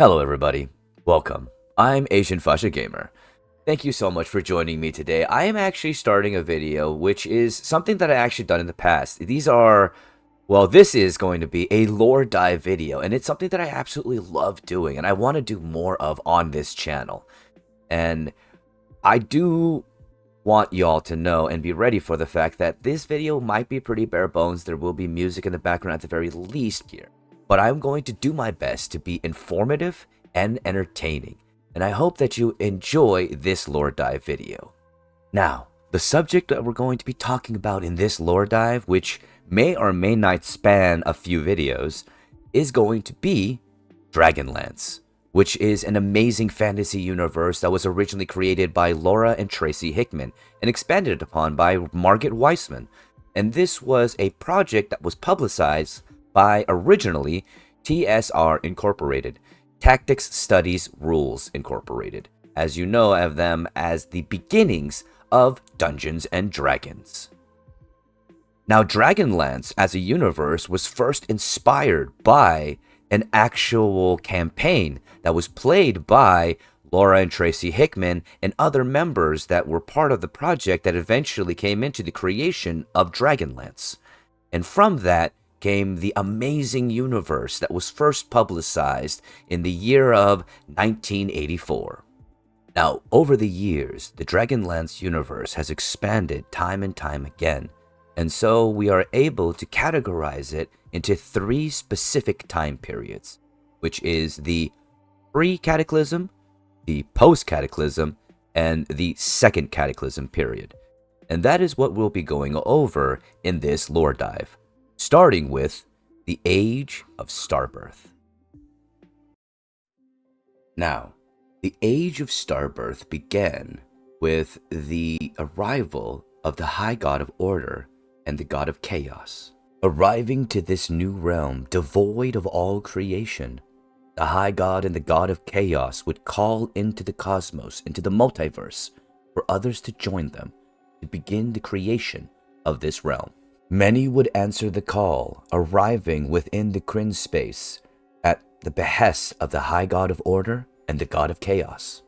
Hello everybody, welcome. I'm Asian Fasha Gamer. Thank you so much for joining me today. I am actually starting a video which is something that I actually done in the past. This is going to be a lore dive video, and it's something that I absolutely love doing and I want to do more of on this channel. And I do want y'all to know and be ready for the fact that this video might be pretty bare bones. There will be music in the background at the very least here. But I'm going to do my best to be informative and entertaining, and I hope that you enjoy this lore dive video. Now, the subject that we're going to be talking about in this lore dive, which may or may not span a few videos, is going to be Dragonlance, which is an amazing fantasy universe that was originally created by Laura and Tracy Hickman and expanded upon by Margaret Weissman. And this was a project that was publicized by originally TSR Incorporated, Tactics Studies Rules Incorporated, as you know of them as the beginnings of Dungeons and Dragons. Now, Dragonlance as a universe was first inspired by an actual campaign that was played by Laura and Tracy Hickman and other members that were part of the project that eventually came into the creation of Dragonlance. And from that came the amazing universe that was first publicized in the year of 1984. Now, over the years, the Dragonlance universe has expanded time and time again, and so we are able to categorize it into three specific time periods, which is the pre-cataclysm, the post-cataclysm, and the second cataclysm period. And that is what we'll be going over in this lore dive, starting with the Age of Starbirth. Now, the Age of Starbirth began with the arrival of the High God of Order and the God of Chaos. Arriving to this new realm devoid of all creation, the High God and the God of Chaos would call into the cosmos, into the multiverse, for others to join them to begin the creation of this realm. Many would answer the call, arriving within the Kryn space at the behest of the High God of Order and the God of Chaos.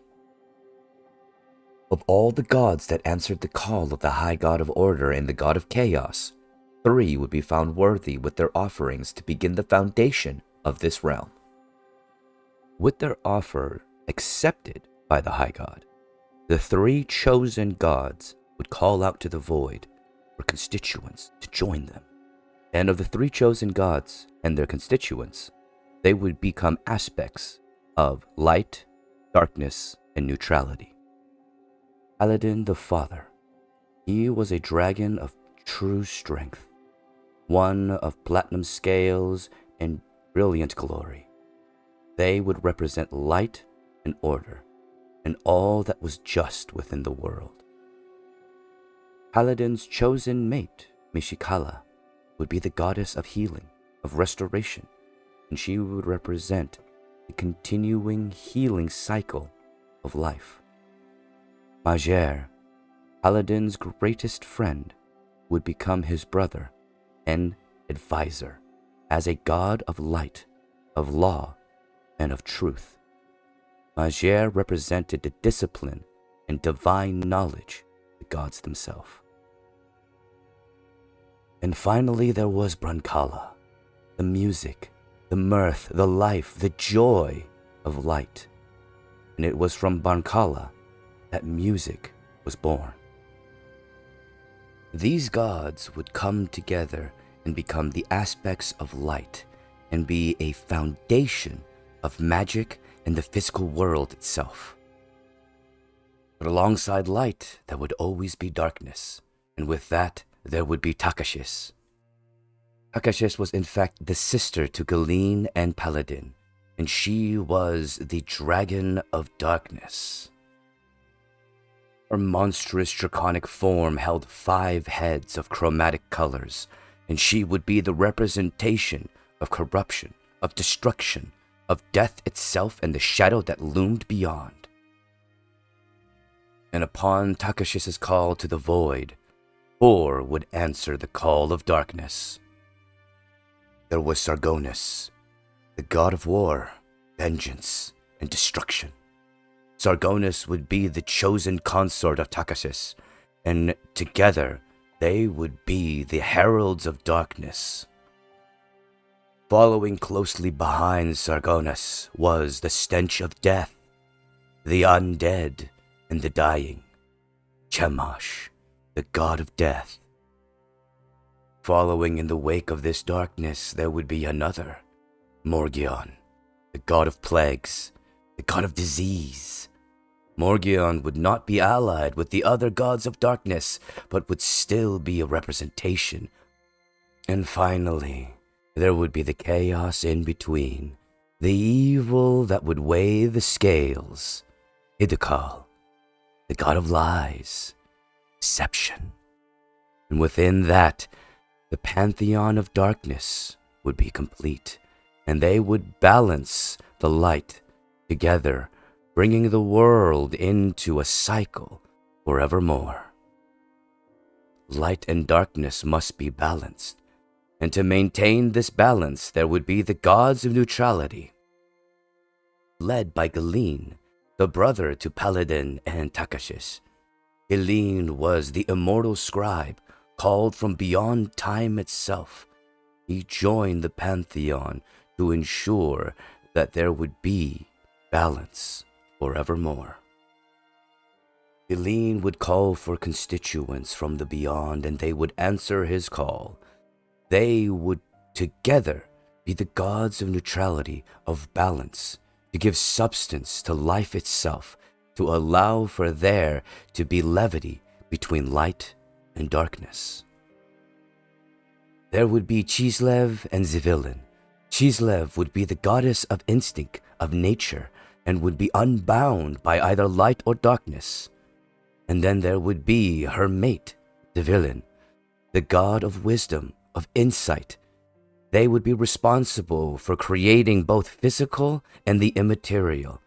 Of all the gods that answered the call of the High God of Order and the God of Chaos, 3 would be found worthy with their offerings to begin the foundation of this realm. With their offer accepted by the High God, the 3 chosen gods would call out to the void for constituents to join them. And of the 3 chosen gods and their constituents, they would become aspects of light, darkness, and neutrality. Paladine the Father, he was a dragon of true strength, one of platinum scales and brilliant glory. They would represent light and order, and all that was just within the world. Paladine's chosen mate, Mishikala, would be the goddess of healing, of restoration, and she would represent the continuing healing cycle of life. Majere, Paladine's greatest friend, would become his brother and advisor as a god of light, of law, and of truth. Majere represented the discipline and divine knowledge of the gods themselves. And finally, there was Branchala, the music, the mirth, the life, the joy of light. And it was from Branchala that music was born. These gods would come together and become the aspects of light and be a foundation of magic and the physical world itself. But alongside light, there would always be darkness, and with that, there would be Takashis. Takashis was in fact the sister to Gilean and Paladine, and she was the Dragon of Darkness. Her monstrous draconic form held 5 heads of chromatic colors, and she would be the representation of corruption, of destruction, of death itself and the shadow that loomed beyond. And upon Takashis' call to the void, 4 would answer the call of darkness. There was Sargonnas, the god of war, vengeance, and destruction. Sargonnas would be the chosen consort of Takashis, and together they would be the heralds of darkness. Following closely behind Sargonnas was the stench of death, the undead, and the dying. Chemosh, the god of death. Following in the wake of this darkness, there would be another, Morgion, the god of plagues, the god of disease. Morgion would not be allied with the other gods of darkness, but would still be a representation. And finally, there would be the chaos in between, the evil that would weigh the scales. Hiddukel, the god of lies, deception. And within that, the pantheon of darkness would be complete, and they would balance the light together, bringing the world into a cycle forevermore. Light and darkness must be balanced, and to maintain this balance there would be the gods of neutrality, led by Gilean, the brother to Paladine and Takashis. Gilean was the immortal scribe, called from beyond time itself. He joined the pantheon to ensure that there would be balance forevermore. Gilean would call for constituents from the beyond, and they would answer his call. They would together be the gods of neutrality, of balance, to give substance to life itself, to allow for there to be levity between light and darkness. There would be Chislev and Zivilyn. Chislev would be the goddess of instinct, of nature, and would be unbound by either light or darkness. And then there would be her mate, Zivilyn, the god of wisdom, of insight. They would be responsible for creating both physical and the immaterial.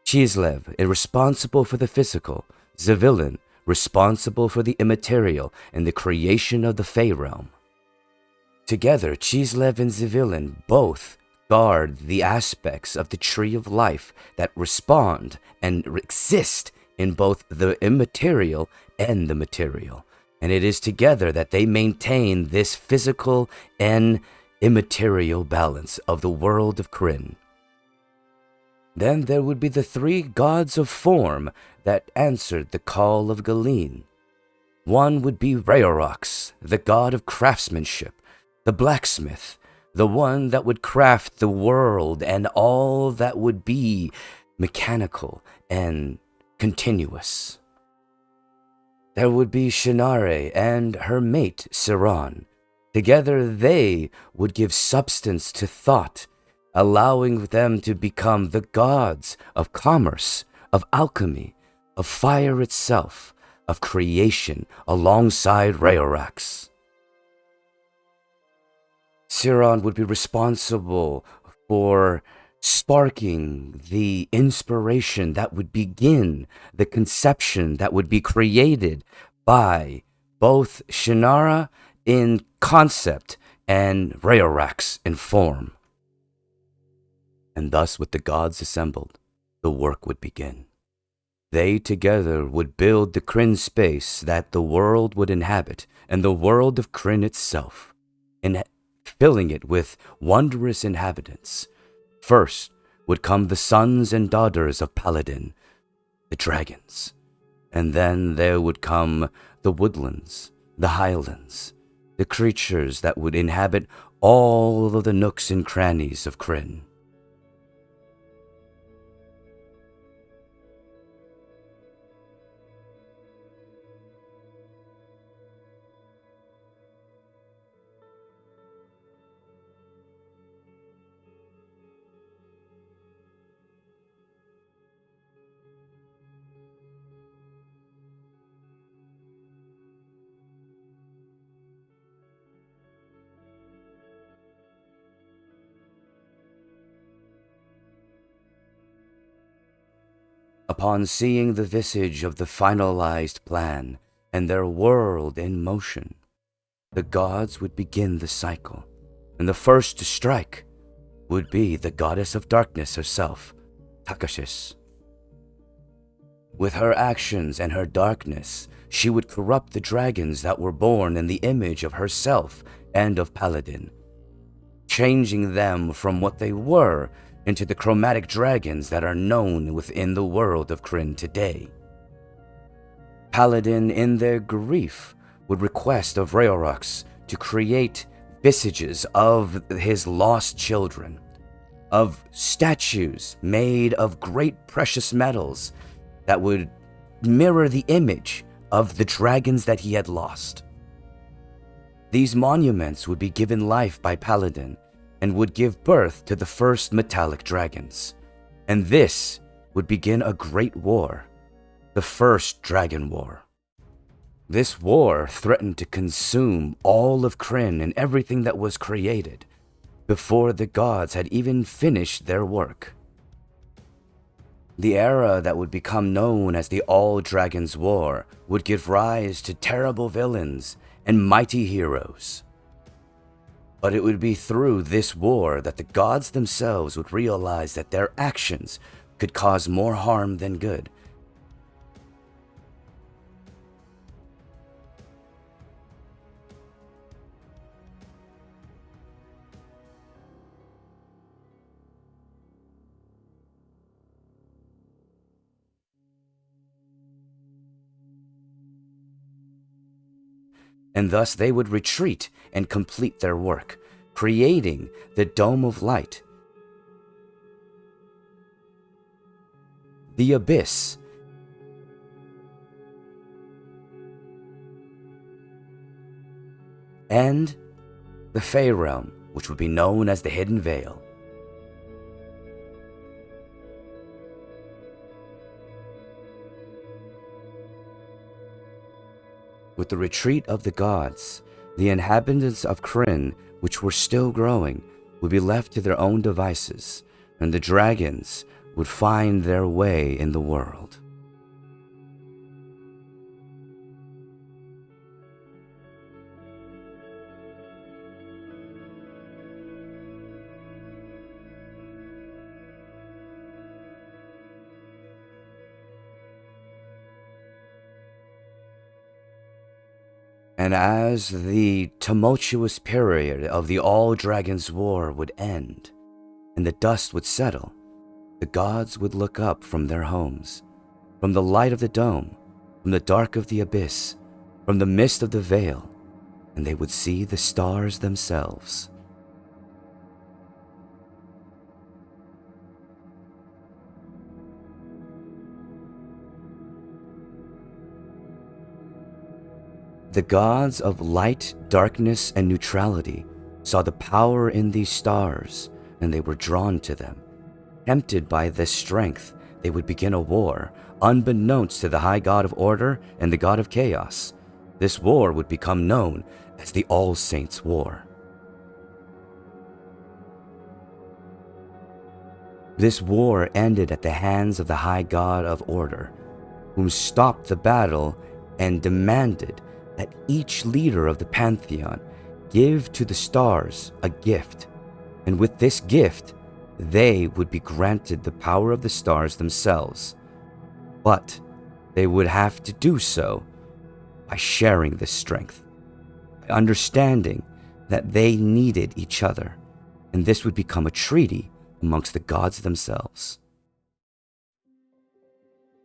Chislev is responsible for the physical, Zivilyn responsible for the immaterial and the creation of the Fey realm. Together, Chislev and Zivilyn both guard the aspects of the tree of life that respond and exist in both the immaterial and the material. And it is together that they maintain this physical and immaterial balance of the world of Krynn. Then there would be the three gods of form that answered the call of Gilean. One would be Reorx, the god of craftsmanship, the blacksmith, the one that would craft the world and all that would be mechanical and continuous. There would be Shinare and her mate Sirrion. Together they would give substance to thought, allowing them to become the gods of commerce, of alchemy, of fire itself, of creation alongside Reorx. Sirrion would be responsible for sparking the inspiration that would begin the conception that would be created by both Shinare in concept and Reorx in form. And thus, with the gods assembled, the work would begin. They together would build the Krynn space that the world would inhabit, and the world of Krynn itself, and filling it with wondrous inhabitants. First would come the sons and daughters of Paladine, the dragons, and then there would come the woodlands, the highlands, the creatures that would inhabit all of the nooks and crannies of Krynn. Upon seeing the visage of the finalized plan and their world in motion, the gods would begin the cycle, and the first to strike would be the goddess of darkness herself, Takashis. With her actions and her darkness, she would corrupt the dragons that were born in the image of herself and of Paladine, changing them from what they were into the chromatic dragons that are known within the world of Krynn today. Paladine, in their grief, would request of Reorx to create visages of his lost children, of statues made of great precious metals that would mirror the image of the dragons that he had lost. These monuments would be given life by Paladine and would give birth to the first metallic dragons. And this would begin a great war, the First Dragon War. This war threatened to consume all of Krynn and everything that was created before the gods had even finished their work. The era that would become known as the All Dragons War would give rise to terrible villains and mighty heroes. But it would be through this war that the gods themselves would realize that their actions could cause more harm than good. And thus they would retreat and complete their work, creating the Dome of Light, the Abyss, and the Fey Realm, which would be known as the Hidden Veil. With the retreat of the gods, the inhabitants of Krynn, which were still growing, would be left to their own devices, and the dragons would find their way in the world. And as the tumultuous period of the All Dragons War would end, and the dust would settle, the gods would look up from their homes, from the light of the dome, from the dark of the abyss, from the mist of the veil, and they would see the stars themselves. The gods of light, darkness, and neutrality saw the power in these stars, and they were drawn to them. Tempted by this strength, they would begin a war, unbeknownst to the High God of Order and the God of Chaos. This war would become known as the All Saints' War. This war ended at the hands of the High God of Order, whom stopped the battle and demanded that each leader of the Pantheon give to the stars a gift, and with this gift, they would be granted the power of the stars themselves. But they would have to do so by sharing this strength, by understanding that they needed each other, and this would become a treaty amongst the gods themselves.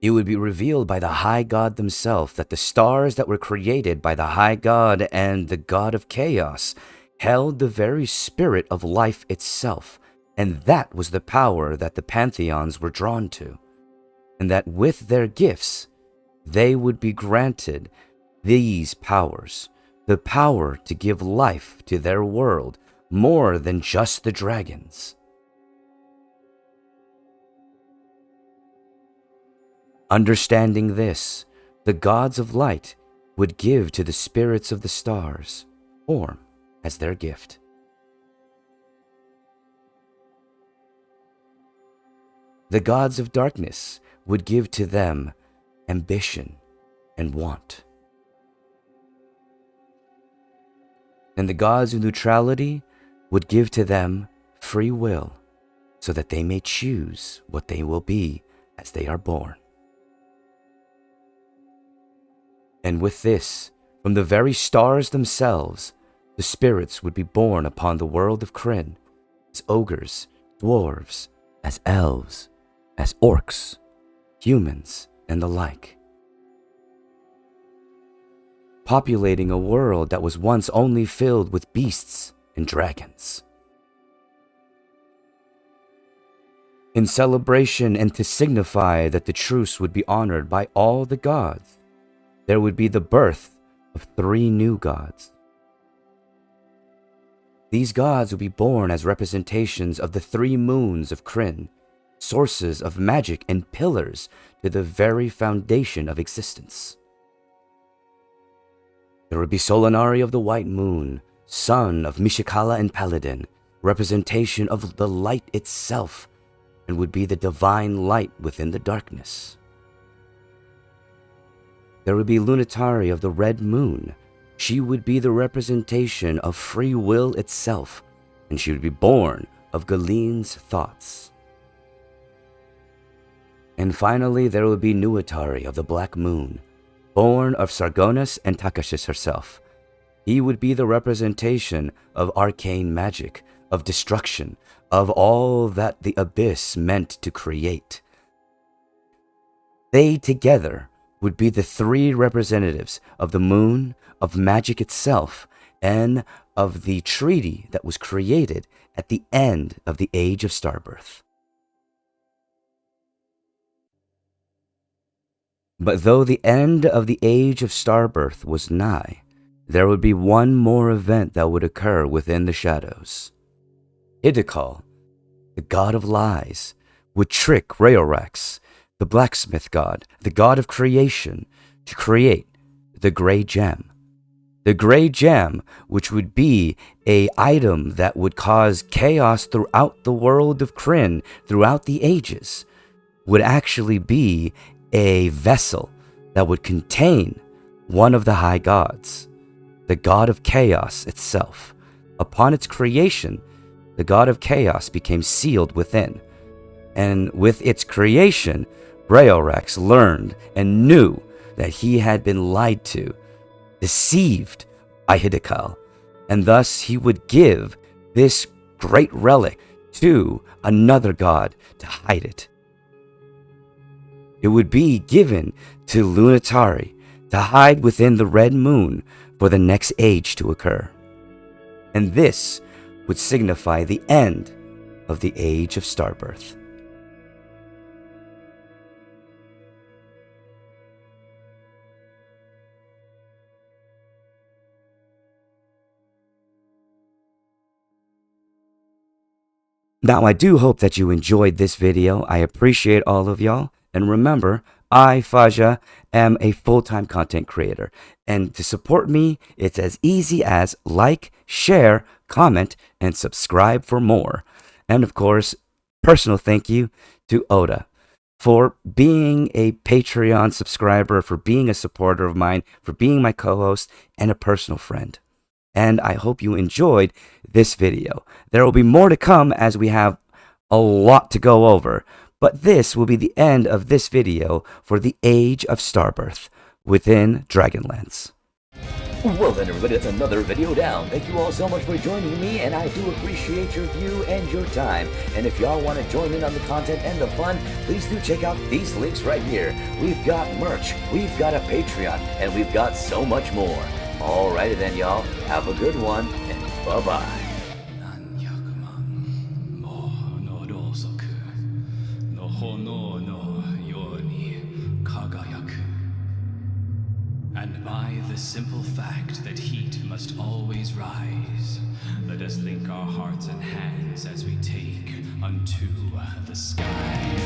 It would be revealed by the High God themselves that the stars that were created by the High God and the God of Chaos held the very spirit of life itself, and that was the power that the pantheons were drawn to, and that with their gifts, they would be granted these powers, the power to give life to their world more than just the dragons. Understanding this, the gods of light would give to the spirits of the stars form as their gift. The gods of darkness would give to them ambition and want. And the gods of neutrality would give to them free will so that they may choose what they will be as they are born. And with this, from the very stars themselves, the spirits would be born upon the world of Krynn, as ogres, dwarves, as elves, as orcs, humans, and the like, populating a world that was once only filled with beasts and dragons. In celebration and to signify that the truce would be honored by all the gods, there would be the birth of 3 new gods. These gods would be born as representations of the 3 moons of Krynn, sources of magic and pillars to the very foundation of existence. There would be Solinari of the White Moon, son of Mishikala and Paladine, representation of the light itself, and would be the divine light within the darkness. There would be Lunitari of the Red Moon. She would be the representation of free will itself, and she would be born of Gilean's thoughts. And finally, there would be Nuitari of the Black Moon, born of Sargonnas and Takashis herself. He would be the representation of arcane magic, of destruction, of all that the abyss meant to create. They together would be the 3 representatives of the moon, of magic itself, and of the treaty that was created at the end of the Age of Starbirth. But though the end of the Age of Starbirth was nigh, there would be one more event that would occur within the shadows. Hiddukel, the god of lies, would trick Reorx, the blacksmith god, the god of creation, to create the Grey Gem. The Grey Gem, which would be an item that would cause chaos throughout the world of Krynn, throughout the ages, would actually be a vessel that would contain one of the high gods, the god of chaos itself. Upon its creation, the god of chaos became sealed within, and with its creation, Reorx learned and knew that he had been lied to, deceived by Hiddukel, and thus he would give this great relic to another god to hide it. It would be given to Lunitari to hide within the Red Moon for the next age to occur. And this would signify the end of the Age of Starbirth. Now, I do hope that you enjoyed this video. I appreciate all of y'all. And remember, I, Faja, am a full-time content creator. And to support me, it's as easy as like, share, comment, and subscribe for more. And of course, personal thank you to Oda for being a Patreon subscriber, for being a supporter of mine, for being my co-host, and a personal friend. And I hope you enjoyed this video. There will be more to come as we have a lot to go over. But this will be the end of this video for the Age of Starbirth within Dragonlance. Well then everybody, that's another video down. Thank you all so much for joining me, and I do appreciate your view and your time. And if y'all want to join in on the content and the fun, please do check out these links right here. We've got merch, we've got a Patreon, and we've got so much more. Alrighty then y'all, have a good one, and bye-bye. And by the simple fact that heat must always rise, let us link our hearts and hands as we take unto the sky.